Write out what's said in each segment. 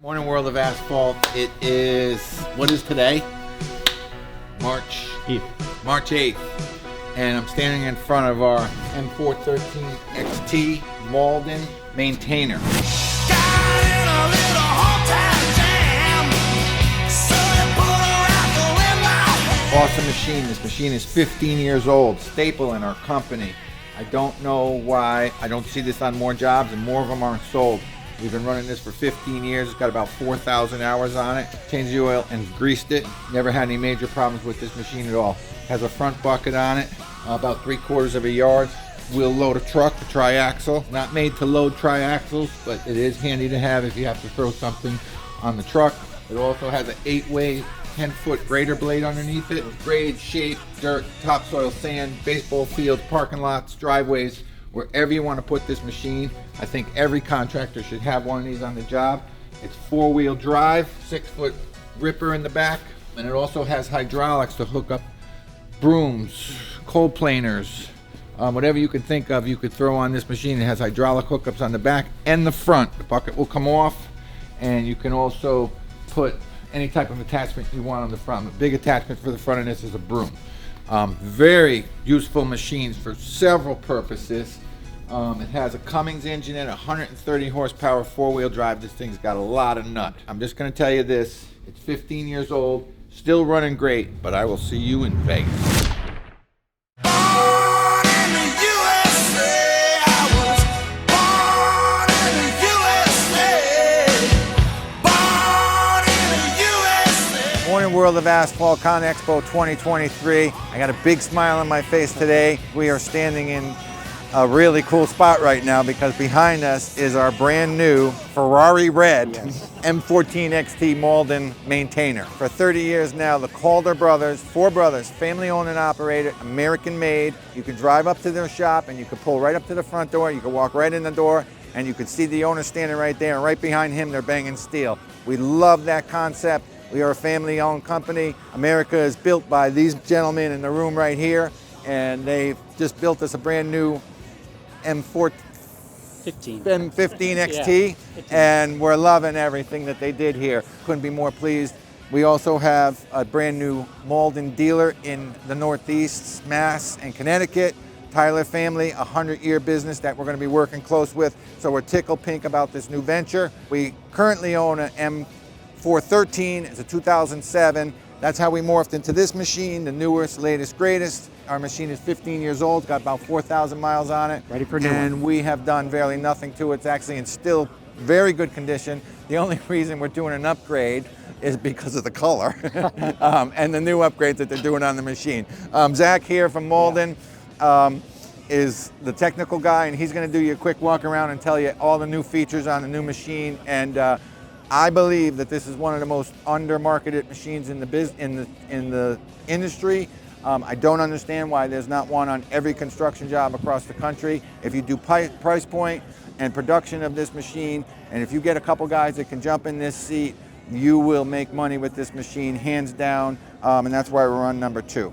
Morning world of asphalt. It is, what is today? March 8th. And I'm standing in front of our M415XT Mauldin maintainer. Awesome machine. This machine is 15 years old, staple in our company. I don't know why I don't see this on more jobs and more of them aren't sold. We've been running this for 15 years. It's got about 4,000 hours on it. Changed the oil and greased it. Never had any major problems with this machine at all. Has a front bucket on it, about 3/4 of a yard. Will load a truck, a triaxle. Not made to load triaxles, but it is handy to have if you have to throw something on the truck. It also has an 8-way 10-foot grader blade underneath it. Grade, shape, dirt, topsoil, sand, baseball fields, parking lots, driveways, wherever you want to put this machine. I think every contractor should have one of these on the job. It's 4-wheel drive, 6-foot ripper in the back, and it also has hydraulics to hook up brooms, cold planers, whatever you can think of you could throw on this machine. It has hydraulic hookups on the back and the front. The bucket will come off, and you can also put any type of attachment you want on the front. The big attachment for the front of this is a broom. Very useful machines for several purposes. It has a Cummins engine and 130 horsepower 4-wheel drive. This thing's got a lot of nut. I'm just going to tell you this. It's 15 years old, still running great, but I will see you in Vegas. Morning world of asphalt, Con Expo 2023. I got a big smile on my face today. We are standing in a really cool spot right now because behind us is our brand new Ferrari red M14XT Mauldin maintainer. For 30 years now, the Calder brothers, 4 brothers, family owned and operated, American made. You can drive up to their shop and you can pull right up to the front door. You can walk right in the door and you can see the owner standing right there, and right behind him they're banging steel. We love that concept. We are a family-owned company. America is built by these gentlemen in the room right here, and they've just built us a brand new M415XT, and we're loving everything that they did here. Couldn't be more pleased. We also have a brand new Mauldin dealer in the Northeast, Mass, and Connecticut. Tyler family, a 100-year business that we're going to be working close with, so we're tickled pink about this new venture. We currently own an M413. It's a 2007. That's how we morphed into this machine, the newest, latest, greatest. Our machine is 15 years old, got about 4,000 miles on it. Ready for new and one. We have done barely nothing to it. It's actually in still very good condition. The only reason we're doing an upgrade is because of the color and the new upgrades that they're doing on the machine. Zach here from Mauldin is the technical guy, and he's going to do you a quick walk around and tell you all the new features on the new machine. And I believe that this is one of the most under-marketed machines in the industry. I don't understand why there's not one on every construction job across the country. If you do price point and production of this machine, and if you get a couple guys that can jump in this seat, you will make money with this machine, hands down, and that's why we're on number 2.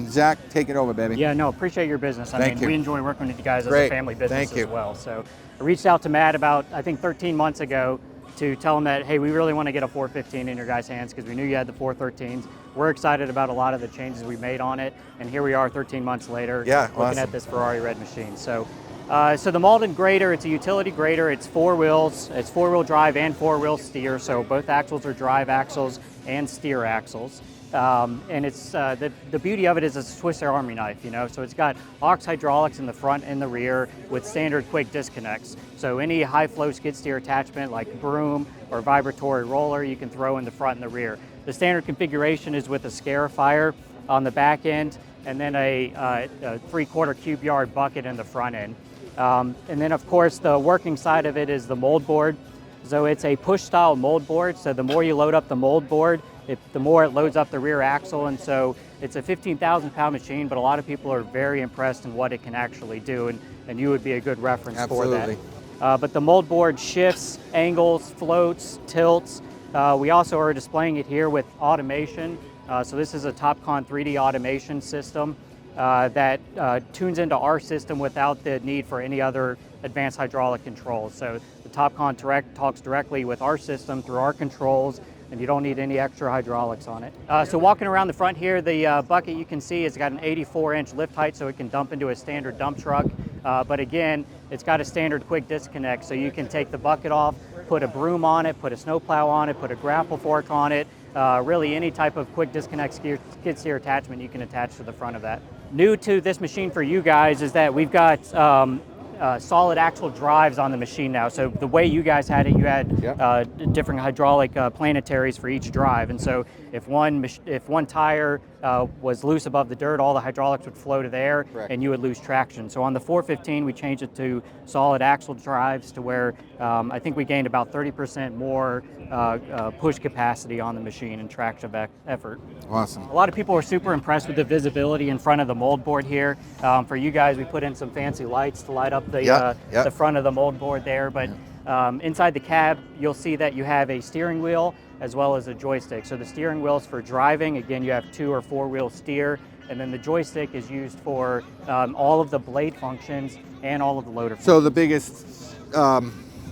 Zach, take it over, baby. Yeah, no, appreciate your business. I mean, we enjoy working with you guys as a family business as well. So I reached out to Matt about, I think, 13 months ago to tell him that, hey, we really want to get a 415 in your guys' hands because we knew you had the 413s. We're excited about a lot of the changes we made on it, and here we are 13 months later looking at this Ferrari red machine. So the Mauldin Grader, it's a utility grader. It's 4 wheels. It's 4-wheel drive and 4-wheel steer, so both axles are drive axles and steer axles. And it's the beauty of it is it's a Swiss Army knife, you know, so it's got aux hydraulics in the front and the rear with standard quick disconnects. So any high flow skid steer attachment like broom or vibratory roller you can throw in the front and the rear. The standard configuration is with a scarifier on the back end and then a 3/4 cube yard bucket in the front end. And then of course the working side of it is the mold board. So it's a push style mold board, so the more you load up the mold board, the more it loads up the rear axle, and so it's a 15,000 pound machine, but a lot of people are very impressed in what it can actually do, and you would be a good reference for that. But the mold board shifts, angles, floats, tilts. We also are displaying it here with automation. So this is a TopCon 3D automation system that tunes into our system without the need for any other advanced hydraulic controls. So the The TopCon talks directly with our system through our controls, and you don't need any extra hydraulics on it. So walking around the front here, the bucket you can see has got an 84-inch lift height, so it can dump into a standard dump truck. But again, it's got a standard quick disconnect, so you can take the bucket off, put a broom on it, put a snowplow on it, put a grapple fork on it. Really any type of quick disconnect skid steer attachment you can attach to the front of that. New to this machine for you guys is that we've got solid axle drives on the machine now. So the way you guys had it, you had different hydraulic planetaries for each drive. And so if one tire was loose above the dirt, all the hydraulics would flow to there. Correct. And you would lose traction. So on the 415, we changed it to solid axle drives to where I think we gained about 30% more push capacity on the machine and traction effort. Awesome. A lot of people were super impressed with the visibility in front of the mold board here. For you guys, we put in some fancy lights to light up the front of the mold board there. But inside the cab, you'll see that you have a steering wheel as well as a joystick. So the steering wheel is for driving. Again, you have 2 or 4 wheel steer. And then the joystick is used for all of the blade functions and all of the loader functions. So the biggest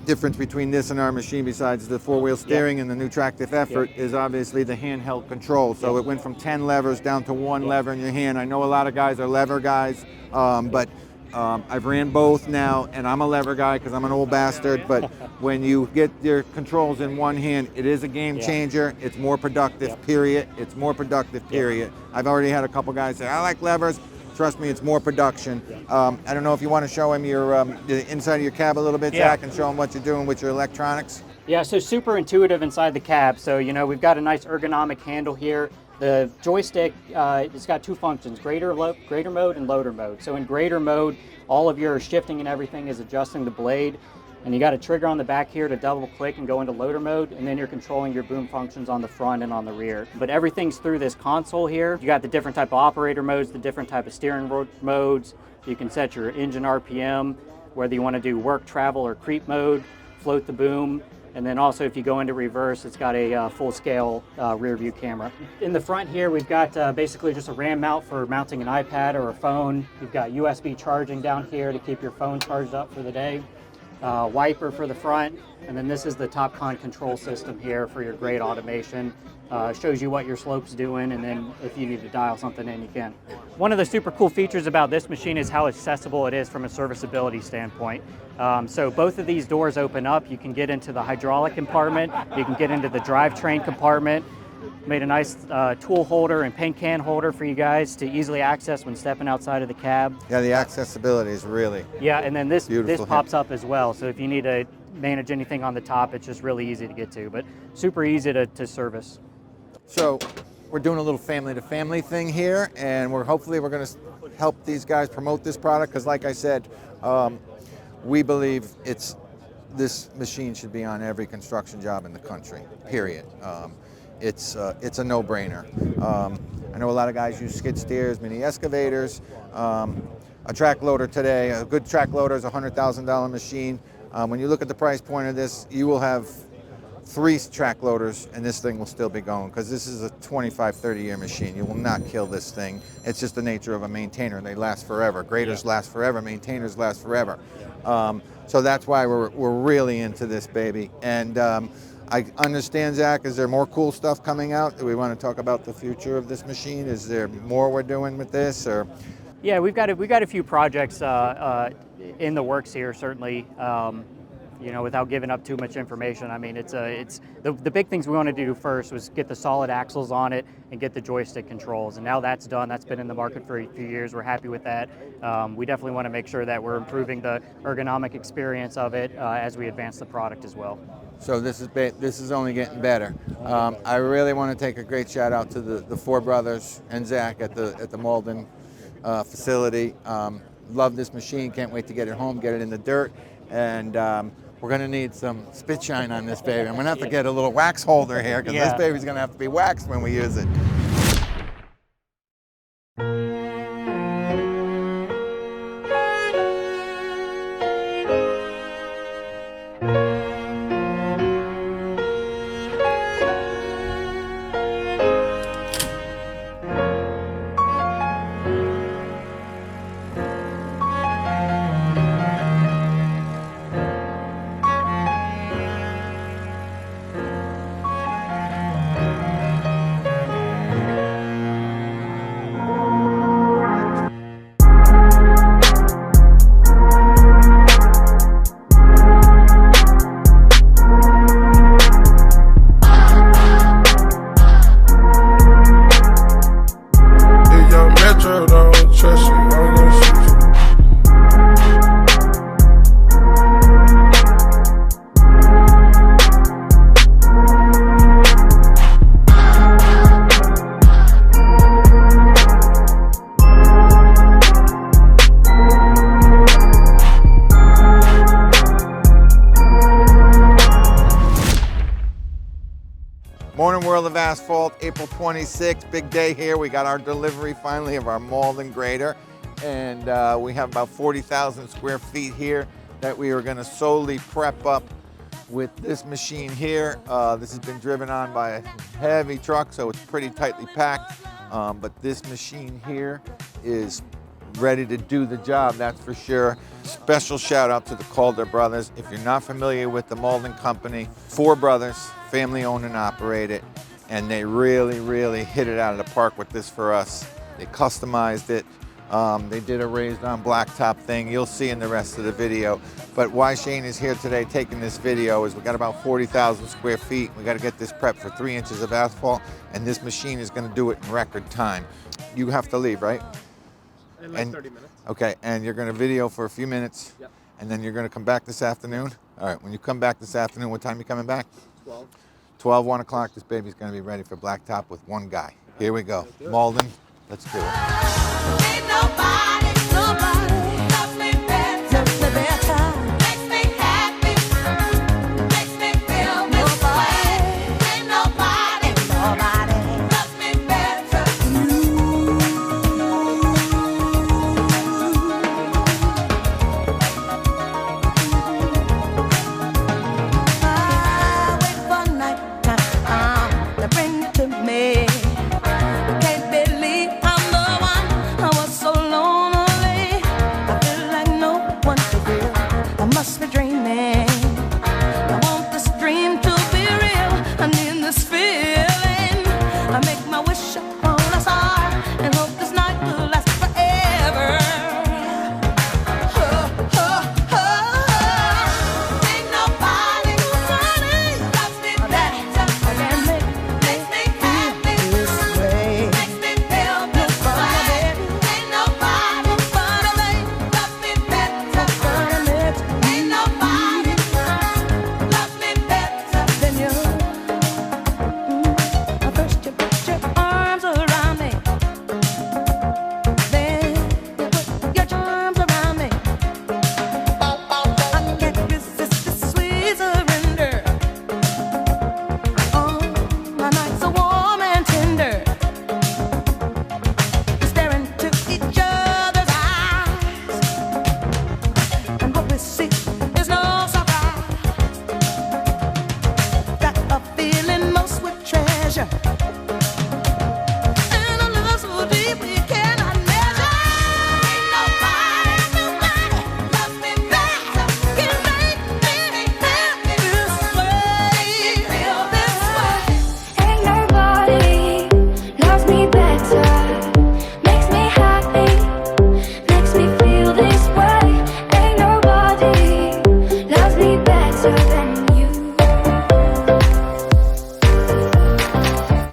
difference between this and our machine, besides the 4-wheel steering and the new tractive effort, is obviously the handheld control. So it went from 10 levers down to 1 lever in your hand. I know a lot of guys are lever guys, but I've ran both now, and I'm a lever guy because I'm an old bastard, but when you get your controls in one hand, it is a game changer. It's more productive, period. It's more productive, period. I've already had a couple guys say, I like levers. Trust me, it's more production. I don't know if you want to show him your the inside of your cab a little bit, Zach, and show him what you're doing with your electronics. Yeah, so super intuitive inside the cab. So, you know, we've got a nice ergonomic handle here. The joystick, it's got 2 functions, grader mode and loader mode. So in grader mode, all of your shifting and everything is adjusting the blade. And you got a trigger on the back here to double click and go into loader mode, and then you're controlling your boom functions on the front and on the rear. But everything's through this console here. You got the different type of operator modes, the different type of steering modes. You can set your engine RPM, whether you want to do work, travel, or creep mode, float the boom. And then also if you go into reverse, it's got a full-scale rear view camera. In the front here, we've got basically just a RAM mount for mounting an iPad or a phone. You've got USB charging down here to keep your phone charged up for the day. Wiper for the front, and then this is the TopCon control system here for your grade automation. Shows you what your slope's doing, and then if you need to dial something in, you can. One of the super cool features about this machine is how accessible it is from a serviceability standpoint. So both of these doors open up. You can get into the hydraulic compartment, you can get into the drivetrain compartment. Made a nice tool holder and paint can holder for you guys to easily access when stepping outside of the cab. Yeah, the accessibility is really and then this pops up as well. So if you need to manage anything on the top, it's just really easy to get to, but super easy to service. So we're doing a little family-to-family thing here, and hopefully we're going to help these guys promote this product because, like I said, we believe this machine should be on every construction job in the country, period. It's a no-brainer. I know a lot of guys use skid steers, mini excavators. A track loader today, a good track loader is a $100,000 machine. When you look at the price point of this, you will have 3 track loaders and this thing will still be going because this is a 25, 30-year machine. You will not kill this thing. It's just the nature of a maintainer. They last forever. Graders last forever. Maintainers last forever. So that's why we're really into this baby. And I understand, Zach, is there more cool stuff coming out? Do we want to talk about the future of this machine? Is there more we're doing with this? Or? Yeah, we've got a few projects in the works here, certainly. You know, without giving up too much information. I mean, it's the big things we wanted to do first was get the solid axles on it and get the joystick controls. And now that's done. That's been in the market for a few years. We're happy with that. We definitely want to make sure that we're improving the ergonomic experience of it as we advance the product as well. So this is only getting better. I really want to take a great shout out to the 4 brothers and Zach at the Mauldin facility. Love this machine. Can't wait to get it home, get it in the dirt, and we're going to need some spit shine on this baby. I'm going to have to get a little wax holder here because this baby's going to have to be waxed when we use it. Morning World of Asphalt, April 26th, big day here. We got our delivery finally of our Mauldin Grader, and we have about 40,000 square feet here that we are gonna solely prep up with this machine here. This has been driven on by a heavy truck, so it's pretty tightly packed, but this machine here is ready to do the job, that's for sure. Special shout out to the Calder brothers. If you're not familiar with the Mauldin company, 4 brothers, family owned and operated, and they really hit it out of the park with this for us. They customized it. They did a raised on blacktop thing. You'll see in the rest of the video. But why Shane is here today taking this video is we got about 40,000 square feet. We got to get this prepped for 3 inches of asphalt, and this machine is going to do it in record time. You have to leave, right? In like 30 minutes. Okay, and you're going to video for a few minutes. Yep. And then you're going to come back this afternoon? All right, when you come back this afternoon, what time are you coming back? 12. 12, 1 o'clock, this baby's going to be ready for blacktop with one guy. Here we go. Mauldin, let's do it.